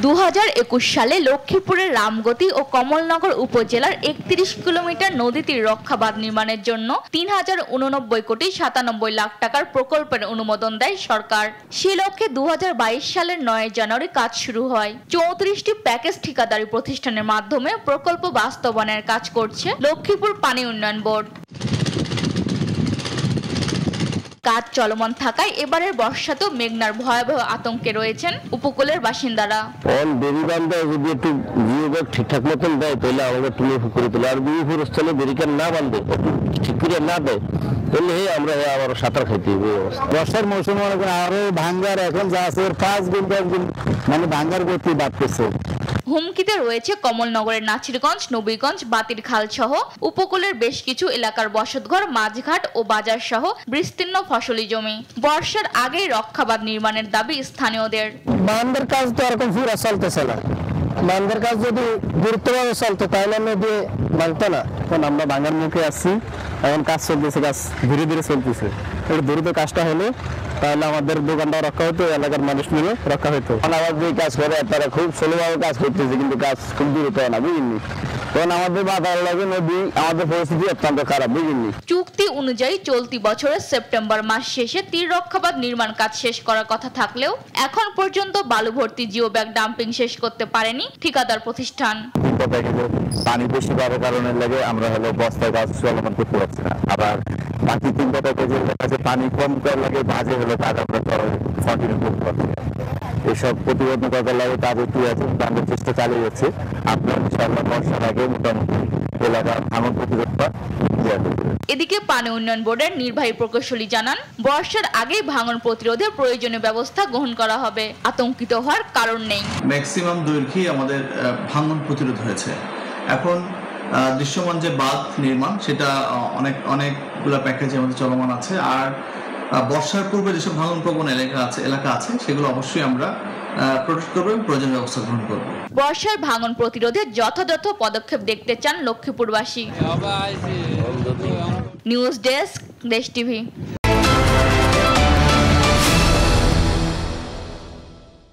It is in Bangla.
2021 সালে লক্ষ্মীপুরের রামগতি ও কমলনগর উপজেলার 31 কিলোমিটার নদী তীর রক্ষা বাঁধ নির্মাণের জন্য 3,089 কোটি 97 লাখ টাকার প্রকল্পের অনুমোদন দেয় সরকার। সে লক্ষ্যে 2022 সালের 9 জানুয়ারি কাজ শুরু হয়। 34টি প্যাকেজ ঠিকাদারি প্রতিষ্ঠানের মাধ্যমে প্রকল্প বাস্তবায়নের কাজ করছে লক্ষ্মীপুর পানি উন্নয়ন বোর্ড। কাজ চলমান থাকায় এবারের বর্ষাতেও মেঘনার ভয়াবহ আতঙ্কে রয়েছেন উপকূলের বাসিন্দারা। ঠিকঠাক মতন দেয় তাহলে আমাদের তুমি করে তোলে, আর স্থলে বেরিকেড না বাঁধে ঠিক করে না দেয় তাহলে আমরা আবার সাঁতার খাইতে হবে। বর্ষার মৌসুম মনে করেন আরো ভাঙ্গার এখন যা আছে 5 গুণ 10 গুণ মানে ভাঙ্গার গতি বাড়তেছে। হুমকিতে রয়েছে কমলনগরের নাছিরগঞ্জ, নবীগঞ্জ, বাতির খাল সহ উপকূলের বেশ কিছু এলাকার বসতঘর, মাঝঘাট ও বাজার সহ বিস্তীর্ণ ফসলি জমি। বর্ষার আগেই রক্ষাবাঁধ নির্মাণের দাবি স্থানীয়দের। বাঁধের কাজ তো এরকম পুরো চলতেছে না, বাঁধের কাজ যদি গুরুত্বভাবে চলতো তাহলে নদী ভাঙতো না। এখন আমরা ভাঙার মুখে আসছি, এখন কাজ চলতেছে, কাজ ধীরে ধীরে চলতেছে। একটু দ্রুত কাজটা হলে তাহলে আমাদের দোকানটা রক্ষা হতো, এলাকার মানুষ মিলে রক্ষা হতো। আবার যে কাজ করে তারা খুব স্লোভাবে কাজ করতেছে, কিন্তু কাজ খুব দ্রুত না, বুঝিনি। তখন আমাদের বাধার লাগে নদী, আমাদের পরিস্থিতি অত্যন্ত খারাপ, বুঝিনি। চুক্তি অনুযায়ী চলতি বছরের সেপ্টেম্বর মাস শেষে তীর রক্ষাবাঁধ নির্মাণ কাজ শেষ করার কথা থাকলেও এখন পর্যন্ত বালু ভর্তি জিও ব্যাগ ডাম্পিং শেষ করতে পারেনি ঠিকাদার প্রতিষ্ঠান। পানি বেশি বাড়ার কারণে লাগে আমরা হলো বস্তায় কাজ চলমান করতে পারছি না। আবার বাকি 3 প্যাকেজের কাছে পানি কম করে লাগে, বাজে হলো কাজ আমরা কন্টিনিউ করতে পারছি না। এসব প্রতিবন্ধকতা লাগে, তার একটু আছে, আমরা চেষ্টা চালিয়ে যাচ্ছি। আপনার ইনশাআল্লাহ বর্ষার আগে মোটামুটি এলাকার ভাঙন প্রতিরোধ। এদিকে পানি উন্নয়ন বোর্ডের নির্বাহী প্রকৌশলী জানান, বর্ষার আগেই ভাঙন প্রতিরোধে প্রয়োজনীয় ব্যবস্থা গ্রহণ করা হবে। আতঙ্কিত হওয়ার কারণ নেই। ম্যাক্সিমাম দৈর্ঘ্যে আমাদের ভাঙন প্রতিরোধ হয়েছে। এখন দৃশ্যমান যে বাঁধ নির্মাণ সেটা অনেকগুলো প্যাকেজে আমাদের চলমান আছে। আর বর্ষার পূর্বে যেসব ভাঙন প্রবণ এলাকা আছে সেগুলো অবশ্যই আমরা প্রোটেক্ট করব এবং প্রয়োজনীয় ব্যবস্থা গ্রহণ করব। বর্ষার ভাঙন প্রতিরোধে যথাযথ পদক্ষেপ দেখতে চান লক্ষ্মীপুরবাসী। নিউজ ডেস্ক, দেশ টিভি।